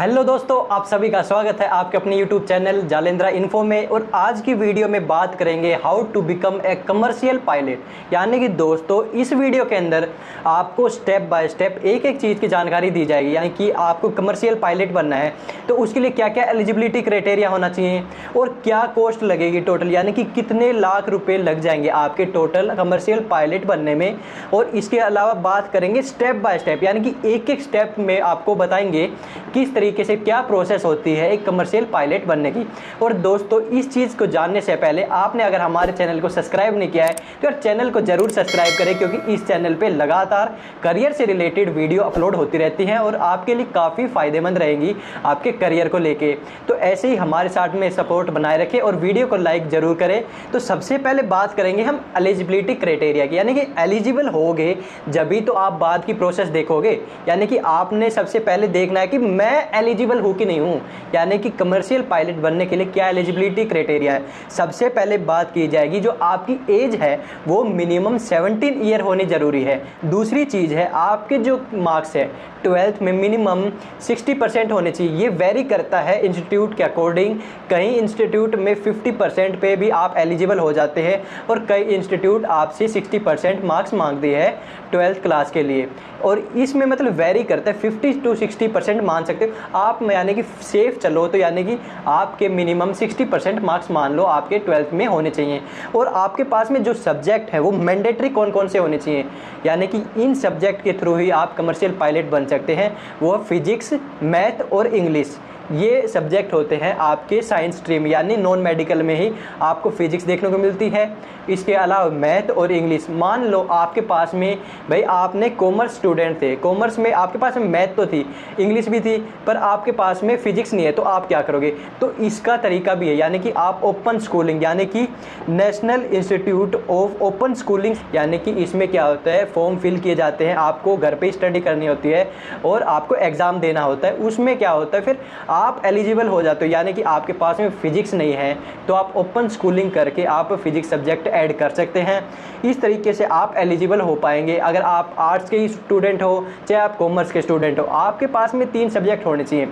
Hello दोस्तों, आप सभी का स्वागत है आपके अपने यूट्यूब चैनल जालेंद्रा इन्फो में। और आज की वीडियो में बात करेंगे how to become a commercial pilot. यानी कि दोस्तों इस वीडियो के अंदर आपको स्टेप बाय स्टेप एक एक चीज़ की जानकारी दी जाएगी। यानी कि आपको कमर्शियल पायलट बनना है तो उसके लिए क्या क्या एलिजिबिलिटी क्राइटेरिया होना चाहिए और क्या कॉस्ट लगेगी टोटल, यानी कि कितने लाख रुपये लग जाएंगे आपके टोटल कमर्शियल पायलट बनने में। और इसके अलावा बात करेंगे स्टेप बाय स्टेप, यानी कि एक एक स्टेप में आपको बताएंगे किस तरीके से क्या प्रोसेस होती है एक कमर्शियल पायलट बनने की। और दोस्तों इस चीज़ को जानने से पहले आपने अगर हमारे चैनल को सब्सक्राइब नहीं किया है तो यार चैनल को जरूर सब्सक्राइब करें, क्योंकि इस चैनल पे लगातार करियर से रिलेटेड वीडियो अपलोड होती रहती हैं और आपके लिए काफ़ी फायदेमंद रहेंगी आपके करियर को लेके। तो ऐसे ही हमारे साथ में सपोर्ट बनाए रखें और वीडियो को लाइक जरूर करें। तो सबसे पहले बात करेंगे हम एलिजिबिलिटी क्राइटेरिया की, यानी कि एलिजिबल होगे जभी तो आप बाद की प्रोसेस देखोगे। यानी कि आपने सबसे पहले देखना है कि मैं एलिजिबल हूँ कि नहीं हूँ, यानी कि कमर्शियल पायलट बनने के लिए क्या एलिजिबिलिटी क्राइटेरिया है। सबसे पहले बात की जाएगी जो आपकी एज है वो मिनिमम 17 ईयर होनी जरूरी है। दूसरी चीज़ है आपके जो मार्क्स है 12th में मिनिमम 60% होने चाहिए। ये वेरी करता है इंस्टीट्यूट के अकॉर्डिंग, कई इंस्टीट्यूट में 50% पे भी आप एलिजिबल हो जाते हैं और कई इंस्टीट्यूट आपसे 60% मार्क्स मांगते हैं 12th क्लास के लिए। और इसमें मतलब वेरी करता है, 50 to 60% मान सकते हो आप, यानी कि सेफ चलो तो यानी कि आपके मिनिमम 60% मार्क्स मान लो आपके 12th में होने चाहिए। और आपके पास में जो सब्जेक्ट है वो मैंडेटरी कौन कौन से होने चाहिए, यानी कि इन सब्जेक्ट के थ्रू ही आप कमर्शियल पायलट बन सकते हैं। वो फिजिक्स, मैथ और इंग्लिश, ये सब्जेक्ट होते हैं आपके साइंस स्ट्रीम, यानी नॉन मेडिकल में ही आपको फिजिक्स देखने को मिलती है। इसके अलावा मैथ और इंग्लिश, मान लो आपके पास में भाई आपने कॉमर्स स्टूडेंट थे, कॉमर्स में आपके पास में मैथ तो थी, इंग्लिश भी थी, पर आपके पास में फिजिक्स नहीं है, तो आप क्या करोगे। तो इसका तरीका भी है, यानी कि आप ओपन स्कूलिंग, यानी कि national institute of open schooling, यानी कि इसमें क्या होता है फॉर्म फिल किए जाते हैं, आपको घर पे स्टडी करनी होती है और आपको एग्ज़ाम देना होता है। उसमें क्या होता है फिर आप एलिजिबल हो जाते हो, यानी कि आपके पास में फिजिक्स नहीं है तो आप ओपन स्कूलिंग करके आप फिजिक्स सब्जेक्ट ऐड कर सकते हैं। इस तरीके से आप एलिजिबल हो पाएंगे। अगर आप आर्ट्स के स्टूडेंट हो चाहे आप कॉमर्स के स्टूडेंट हो, आपके पास में 3 सब्जेक्ट होने चाहिए,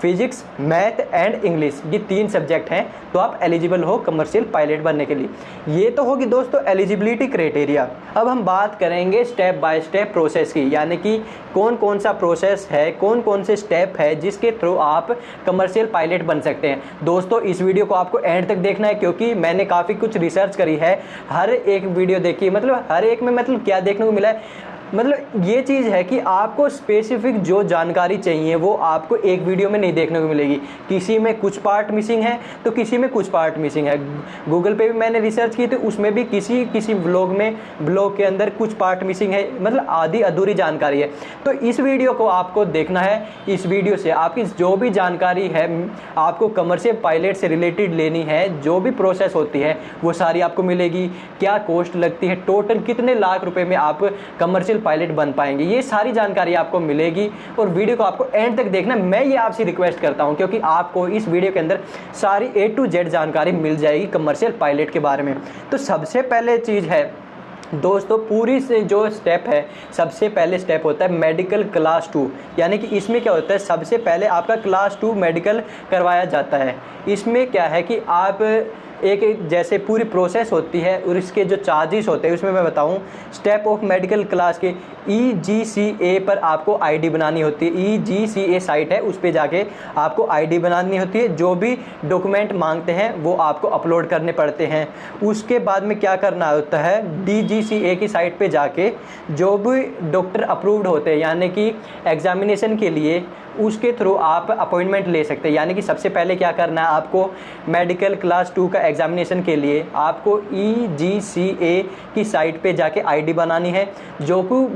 फिजिक्स, मैथ एंड इंग्लिश, ये 3 सब्जेक्ट हैं तो आप एलिजिबल हो कमर्शियल पायलट बनने के लिए। ये तो होगी दोस्तों एलिजिबिलिटी क्राइटेरिया। अब हम बात करेंगे स्टेप बाय स्टेप प्रोसेस की, यानी कि कौन कौन सा प्रोसेस है, कौन कौन से स्टेप है जिसके थ्रू आप कमर्शियल पायलट बन सकते हैं। दोस्तों इस वीडियो को आपको एंड तक देखना है, क्योंकि मैंने काफ़ी कुछ रिसर्च करी है, हर एक वीडियो देखी, मतलब हर एक में मतलब क्या देखने को मिला है, मतलब ये चीज़ है कि आपको स्पेसिफिक जो जानकारी चाहिए वो आपको एक वीडियो में नहीं देखने को मिलेगी। किसी में कुछ पार्ट मिसिंग है तो किसी में कुछ पार्ट मिसिंग है। गूगल पे भी मैंने रिसर्च की थी, उसमें भी किसी किसी ब्लॉग के अंदर कुछ पार्ट मिसिंग है, मतलब आधी अधूरी जानकारी है। तो इस वीडियो को आपको देखना है, इस वीडियो से आपकी जो भी जानकारी है आपको कमर्शियल पायलट से रिलेटेड लेनी है, जो भी प्रोसेस होती है वो सारी आपको मिलेगी। क्या कॉस्ट लगती है, टोटल कितने लाख रुपए में आप कमर्शियल पायलट बन पाएंगे, ये सारी जानकारी आपको मिलेगी। और वीडियो को आपको एंड तक देखना, मैं ये आपसे रिक्वेस्ट करता हूं, क्योंकि आपको इस वीडियो के अंदर सारी A to Z जानकारी मिल जाएगी कमर्शियल पायलट के बारे में। तो सबसे पहले चीज़ है दोस्तों, पूरी से जो स्टेप है, सबसे पहले स्टेप होता है मेडिकल क्लास 2, यानी कि इसमें क्या होता है सबसे पहले आपका क्लास 2 मेडिकल करवाया जाता है। इसमें क्या है कि आप एक जैसे पूरी प्रोसेस होती है और इसके जो चार्जेस होते हैं उसमें मैं बताऊं, स्टेप ऑफ मेडिकल क्लास के EGCA पर आपको आईडी बनानी होती है। EGCA साइट है, उस पर जाके आपको आईडी बनानी होती है। जो भी डॉक्यूमेंट मांगते हैं वो आपको अपलोड करने पड़ते हैं। उसके बाद में क्या करना होता है, DGCA की साइट पे जाके जो भी डॉक्टर अप्रूव्ड होते हैं, यानी कि एग्जामिनेशन के लिए, उसके थ्रू आप अपॉइंटमेंट ले सकते हैं। यानी कि सबसे पहले क्या करना है, आपको मेडिकल क्लास 2 का एग्जामिनेशन के लिए आपको EGCA की साइट पे जाके आईडी बनानी है।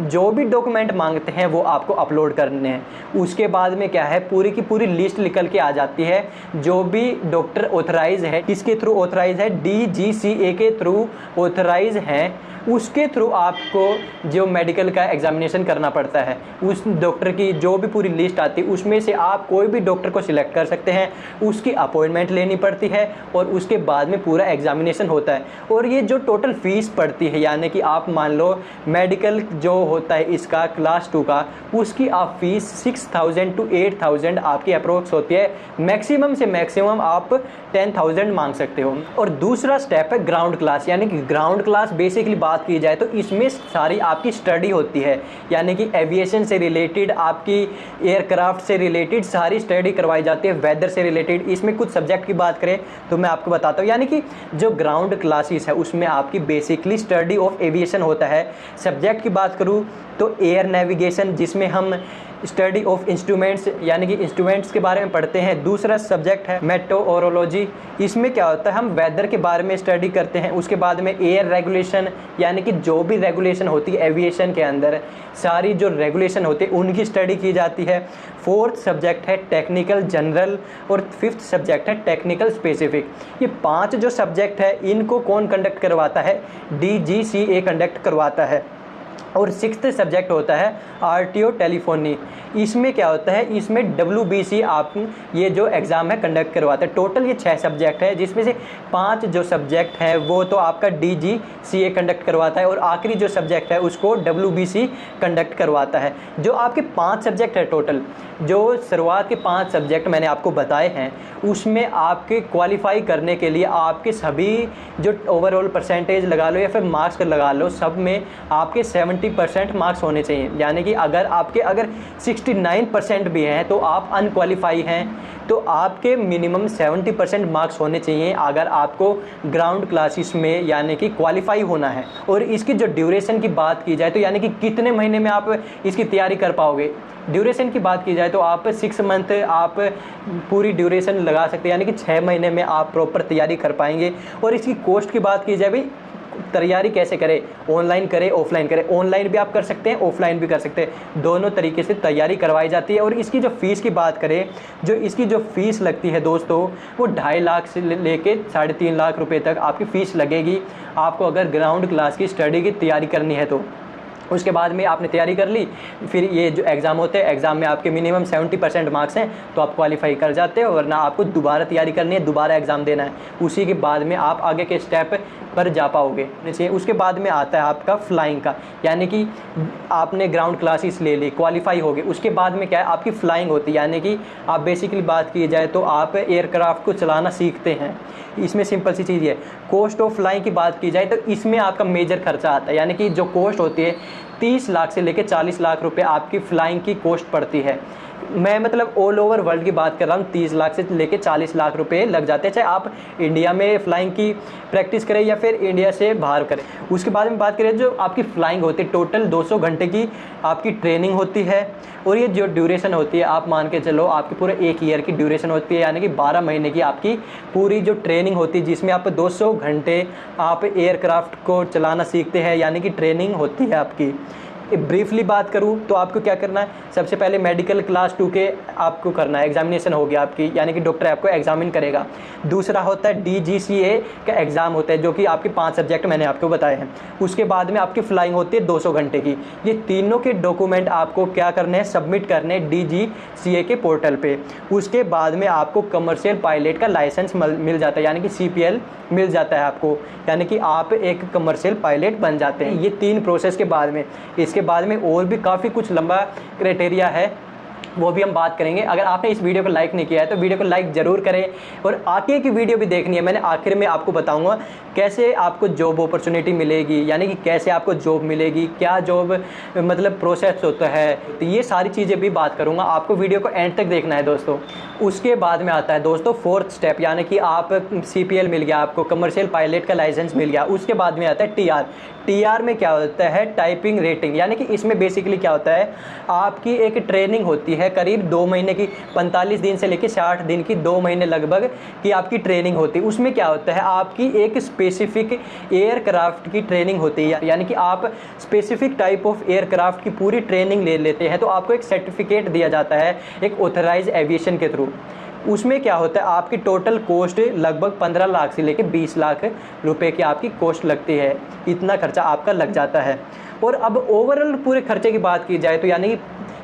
जो भी डॉक्यूमेंट मांगते हैं वो आपको अपलोड करने हैं। उसके बाद में क्या है, पूरी की पूरी लिस्ट निकल के आ जाती है, जो भी डॉक्टर ऑथराइज है, किसके थ्रू ऑथराइज है, DGCA के थ्रू ऑथराइज हैं, उसके थ्रू आपको जो मेडिकल का एग्जामिनेशन करना पड़ता है, उस डॉक्टर की जो भी पूरी लिस्ट आती है उसमें से आप कोई भी डॉक्टर को सिलेक्ट कर सकते हैं, उसकी अपॉइंटमेंट लेनी पड़ती है और उसके बाद में पूरा एग्जामिनेशन होता है। और ये जो टोटल फीस पड़ती है, यानी कि आप मान लो मेडिकल जो होता है इसका क्लास 2 का, उसकी आप फीस 6000 to 8000 आपकी अप्रोक्स होती है। मैक्सिमम से मैक्सिमम आप 10,000 मांग सकते हो। और दूसरा स्टेप है ग्राउंड क्लास, यानी कि ग्राउंड क्लास बेसिकली बात की जाए तो इसमें सारी आपकी स्टडी होती है, यानी कि एविएशन से रिलेटेड, आपकी एयरक्राफ्ट से रिलेटेड सारी स्टडी करवाई जाती है, वेदर से रिलेटेड। इसमें कुछ सब्जेक्ट की बात करें तो मैं आपको बताता हूँ, यानी कि जो ग्राउंड क्लासेस है उसमें आपकी बेसिकली स्टडी ऑफ एविएशन होता है। सब्जेक्ट की बात करूँ तो एयर नेविगेशन, जिसमें हम स्टडी ऑफ इंस्ट्रूमेंट्स यानी कि इंस्ट्रूमेंट्स के बारे में पढ़ते हैं। दूसरा सब्जेक्ट है मेट्रोलॉजी, इसमें क्या होता है हम वेदर के बारे में स्टडी करते हैं। उसके बाद में एयर रेगुलेशन, यानी कि जो भी रेगुलेशन होती है एविएशन के अंदर, सारी जो रेगुलेशन होती है उनकी स्टडी की जाती है। फोर्थ सब्जेक्ट है टेक्निकल जनरल और फिफ्थ सब्जेक्ट है टेक्निकल स्पेसिफिक। ये 5 जो सब्जेक्ट है इनको कौन कंडक्ट करवाता है? DGCA कंडक्ट करवाता है। और सिक्स्थ सब्जेक्ट होता है RTO टेलीफोनी। इसमें क्या होता है, इसमें WBC आप ये जो एग्ज़ाम है कंडक्ट करवाते हैं। टोटल ये 6 सब्जेक्ट है, जिसमें से 5 जो सब्जेक्ट है वो तो आपका DGCA कंडक्ट करवाता है और आखिरी जो सब्जेक्ट है उसको WBC कंडक्ट करवाता है। जो आपके 5 सब्जेक्ट है टोटल, जो शुरुआत के 5 सब्जेक्ट मैंने आपको बताए हैं, उसमें आपके क्वालिफाई करने के लिए आपके सभी जो ओवरऑल परसेंटेज लगा लो या फिर मार्क्स लगा लो, सब में आपके 70% मार्क्स होने चाहिए। यानी कि अगर 69% भी हैं तो आप अनक्वालिफाई हैं, तो आपके मिनिमम 70% मार्क्स होने चाहिए अगर आपको ग्राउंड क्लासेस में यानी कि क्वालिफाई होना है। और इसकी जो ड्यूरेशन की बात की जाए तो यानी कि कितने महीने में आप इसकी तैयारी कर पाओगे, ड्यूरेशन की बात की जाए तो आप 6 मंथ आप पूरी ड्यूरेशन लगा सकते हैं, यानी कि 6 महीने में आप प्रॉपर तैयारी कर पाएंगे। और इसकी कॉस्ट की बात की जाए भाई, तैयारी कैसे करें, ऑनलाइन करें ऑफलाइन करें, ऑनलाइन भी आप कर सकते हैं ऑफलाइन भी कर सकते हैं, दोनों तरीके से तैयारी करवाई जाती है। और इसकी जो फ़ीस की बात करें, जो इसकी जो फ़ीस लगती है दोस्तों, वो 2.5 लाख से लेके 3.5 लाख रुपए तक आपकी फ़ीस लगेगी आपको अगर ग्राउंड क्लास की स्टडी की तैयारी करनी है तो। उसके बाद में आपने तैयारी कर ली, फिर ये जो एग्ज़ाम होते हैं, एग्ज़ाम में आपके मिनिमम 70% मार्क्स हैं तो आप क्वालिफाई कर जाते हो, वरना आपको दोबारा तैयारी करनी है, दोबारा एग्ज़ाम देना है, उसी के बाद में आप आगे के स्टेप पर जा पाओगे। उसके बाद में आता है आपका फ्लाइंग का, यानी कि आपने ग्राउंड क्लासेस ले ली, क्वालिफाई हो गए, उसके बाद में क्या है आपकी फ़्लाइंग होती है, यानी कि आप बेसिकली बात की जाए तो आप एयरक्राफ्ट को चलाना सीखते हैं। इसमें सिंपल सी चीज़ है। कॉस्ट ऑफ फ्लाइंग की बात की जाए तो इसमें आपका मेजर खर्चा आता है, यानी कि जो कॉस्ट होती है 30 लाख से लेकर 40 लाख रुपए आपकी फ़्लाइंग की कॉस्ट पड़ती है। मैं मतलब ऑल ओवर वर्ल्ड की बात कर रहा हूँ, 30 लाख से लेके 40 लाख रुपए लग जाते हैं, चाहे आप इंडिया में फ़्लाइंग की प्रैक्टिस करें या फिर इंडिया से बाहर करें। उसके बाद में बात करें जो आपकी फ़्लाइंग होती है, टोटल 200 घंटे की आपकी ट्रेनिंग होती है। और ये जो ड्यूरेशन होती है आप मान के चलो आपकी पूरे 1 ईयर की ड्यूरेशन होती है, यानी कि 12 महीने की आपकी पूरी जो ट्रेनिंग होती है, जिसमें आप 200 घंटे आप एयरक्राफ्ट को चलाना सीखते हैं, यानी कि ट्रेनिंग होती है आपकी। ब्रीफली बात करूं तो आपको क्या करना है, सबसे पहले मेडिकल क्लास 2 के आपको करना है, एग्जामिनेशन होगी आपकी, यानी कि डॉक्टर आपको एग्जामिन करेगा। दूसरा होता है DGCA का एग्ज़ाम होता है, जो कि आपके 5 सब्जेक्ट मैंने आपको बताए हैं। उसके बाद में आपकी फ़्लाइंग होती है 200 घंटे की। ये तीनों के डॉक्यूमेंट आपको क्या करने हैं, सबमिट करने हैं DGCA के पोर्टल पे। उसके बाद में आपको कमर्शियल पायलट का लाइसेंस मिल जाता है, यानी कि CPL मिल जाता है आपको, यानी कि आप एक कमर्शियल पायलट बन जाते हैं। ये 3 प्रोसेस के बाद में, इसके बाद में और भी काफ़ी कुछ लंबा क्राइटेरिया है, वो भी हम बात करेंगे। अगर आपने इस वीडियो को लाइक नहीं किया है तो वीडियो को लाइक ज़रूर करें, और आगे की वीडियो भी देखनी है। मैंने आखिर में आपको बताऊंगा कैसे आपको जॉब अपॉर्चुनिटी मिलेगी, यानी कि कैसे आपको जॉब मिलेगी, क्या जॉब मतलब प्रोसेस होता है, तो ये सारी चीज़ें भी बात करूंगा। आपको वीडियो को एंड तक देखना है दोस्तों। उसके बाद में आता है दोस्तों 4th स्टेप, यानी कि आप CPL मिल गया, आपको कमर्शियल पायलट का लाइसेंस मिल गया। उसके बाद में आता है TR में क्या होता है, टाइपिंग रेटिंग, यानी कि इसमें बेसिकली क्या होता है, आपकी एक ट्रेनिंग होती है करीब 2 महीने की, 45 दिन से लेकर 60 दिन की, 2 महीने लगभग की आपकी ट्रेनिंग होती है। उसमें क्या होता है आपकी एक स्पेसिफिक एयरक्राफ्ट की ट्रेनिंग होती है, यानी कि आप स्पेसिफिक टाइप ऑफ एयरक्राफ्ट की पूरी ट्रेनिंग ले लेते हैं, तो आपको एक सर्टिफिकेट दिया जाता है एक ऑथराइज एविएशन के थ्रू। उसमें क्या होता है, आपकी टोटल कॉस्ट लगभग 15 लाख से लेकर 20 लाख रुपए की आपकी कॉस्ट लगती है। इतना खर्चा आपका लग जाता है। और अब ओवरऑल पूरे खर्चे की बात की जाए तो यानी कि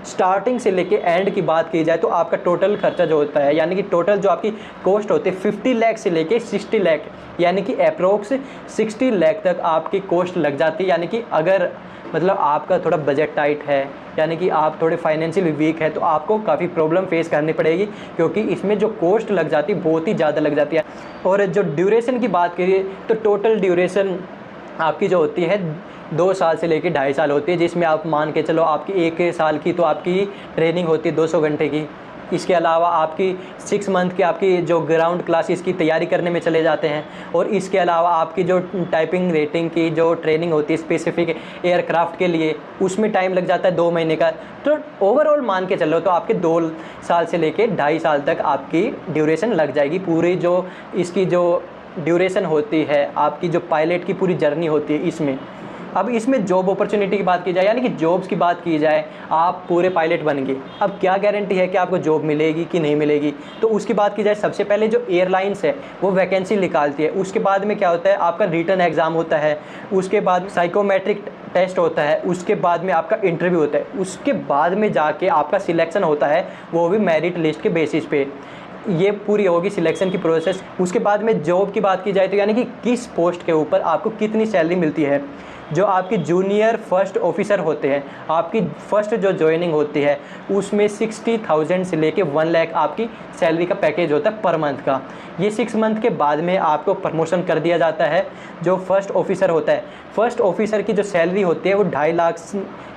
स्टार्टिंग से लेके एंड की बात की जाए तो आपका टोटल खर्चा जो होता है, यानी कि टोटल जो आपकी कॉस्ट होती है 50 लाख से लेके 60 लाख, यानी कि अप्रोक्स 60 लाख तक आपकी कॉस्ट लग जाती है। यानी कि अगर मतलब आपका थोड़ा बजट टाइट है, यानी कि आप थोड़े फाइनेंशियली वीक है, तो आपको काफ़ी प्रॉब्लम फेस करनी पड़ेगी, क्योंकि इसमें जो कॉस्ट लग जाती है बहुत ही ज़्यादा लग जाती है। और जो ड्यूरेशन की बात करिए तो टोटल ड्यूरेशन आपकी जो होती है 2 साल से लेकर 2.5 साल होती है, जिसमें आप मान के चलो आपकी 1 साल की तो आपकी ट्रेनिंग होती है 200 घंटे की। इसके अलावा आपकी 6 मंथ की आपकी जो ग्राउंड क्लासेस की तैयारी करने में चले जाते हैं, और इसके अलावा आपकी जो टाइपिंग रेटिंग की जो ट्रेनिंग होती है स्पेसिफिक एयरक्राफ्ट के लिए, उसमें टाइम लग जाता है 2 महीने का। तो ओवरऑल मान के चलो तो आपके 2 साल से लेके 2.5 साल तक आपकी ड्यूरेशन लग जाएगी। पूरी जो इसकी जो ड्यूरेशन होती है, आपकी जो पायलट की पूरी जर्नी होती है इसमें। अब इसमें जॉब अपॉर्चुनिटी की बात की जाए, यानी कि जॉब्स की बात की जाए, आप पूरे पायलट बन गए, अब क्या गारंटी है कि आपको जॉब मिलेगी कि नहीं मिलेगी। तो उसकी बात की जाए, सबसे पहले जो एयरलाइंस है वो वैकेंसी निकालती है। उसके बाद में क्या होता है, आपका रिटन एग्ज़ाम होता है, उसके बाद साइकोमेट्रिक टेस्ट होता है, उसके बाद में आपका इंटरव्यू होता है, उसके बाद में जाके आपका सिलेक्शन होता है, वो भी मेरिट लिस्ट के बेसिस पे। ये पूरी होगी सिलेक्शन की प्रोसेस। उसके बाद में जॉब की बात की जाए तो यानी कि किस पोस्ट के ऊपर आपको कितनी सैलरी मिलती है। जो आपकी जूनियर फर्स्ट ऑफिसर होते हैं, आपकी फ़र्स्ट जो ज्वाइनिंग होती है उसमें 60,000 से लेके 1 लाख आपकी सैलरी का पैकेज होता है पर मंथ का। ये 6 मंथ के बाद में आपको प्रमोशन कर दिया जाता है। जो फर्स्ट ऑफिसर होता है, फर्स्ट ऑफिसर की जो सैलरी होती है वो 2.5 लाख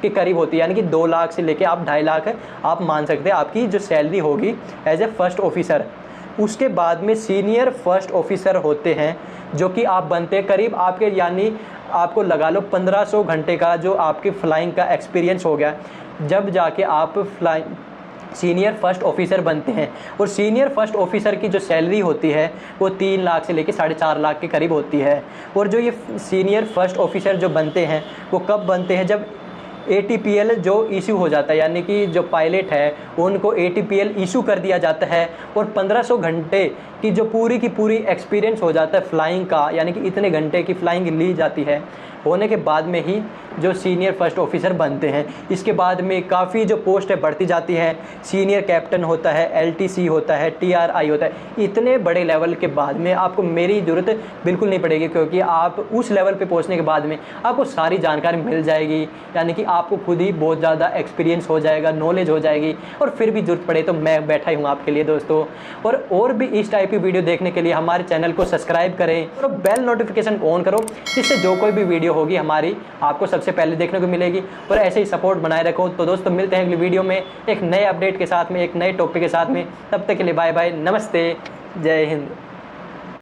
के करीब होती है, यानी कि 2 लाख से लेके आप 2.5 लाख आप मान सकते हैं आपकी जो सैलरी होगी एज ए फर्स्ट ऑफिसर। उसके बाद में सीनियर फर्स्ट ऑफिसर होते हैं, जो कि आप बनते हैं करीब आपके, यानी आपको लगा लो 1500 घंटे का जो आपके फ्लाइंग का एक्सपीरियंस हो गया, जब जाके आप सीनियर फर्स्ट ऑफिसर बनते हैं। और सीनियर फर्स्ट ऑफिसर की जो सैलरी होती है वो 3 लाख से लेकर 4.5 लाख के करीब होती है। और जो ये सीनियर फर्स्ट ऑफिसर जो बनते हैं वो कब बनते हैं, जब ATPL जो इशू हो जाता है, यानी कि जो पायलट है उनको ATPL इशू कर दिया जाता है, और 1500 घंटे की जो पूरी की पूरी एक्सपीरियंस हो जाता है फ्लाइंग का, यानी कि इतने घंटे की फ्लाइंग ली जाती है, होने के बाद में ही जो सीनियर फर्स्ट ऑफिसर बनते हैं। इसके बाद में काफ़ी जो पोस्ट है बढ़ती जाती है, सीनियर कैप्टन होता है, LTC होता है, TRI होता है। इतने बड़े लेवल के बाद में आपको मेरी ज़रूरत बिल्कुल नहीं पड़ेगी, क्योंकि आप उस लेवल पे पहुंचने के बाद में आपको सारी जानकारी मिल जाएगी, यानी कि आपको खुद ही बहुत ज़्यादा एक्सपीरियंस हो जाएगा, नॉलेज हो जाएगी, और फिर भी ज़रूरत पड़े तो मैं बैठा ही हूँ आपके लिए दोस्तों। और भी इस टाइप की वीडियो देखने के लिए हमारे चैनल को सब्सक्राइब करें और बेल नोटिफिकेशन ऑन करो, जिससे जो कोई भी वीडियो होगी हमारी आपको सबसे पहले देखने को मिलेगी। और ऐसे ही सपोर्ट बनाए रखो। तो दोस्तों मिलते हैं अगली वीडियो में एक नए अपडेट के साथ में, एक नए टॉपिक के साथ में। तब तक के लिए बाय बाय, नमस्ते, जय हिंद।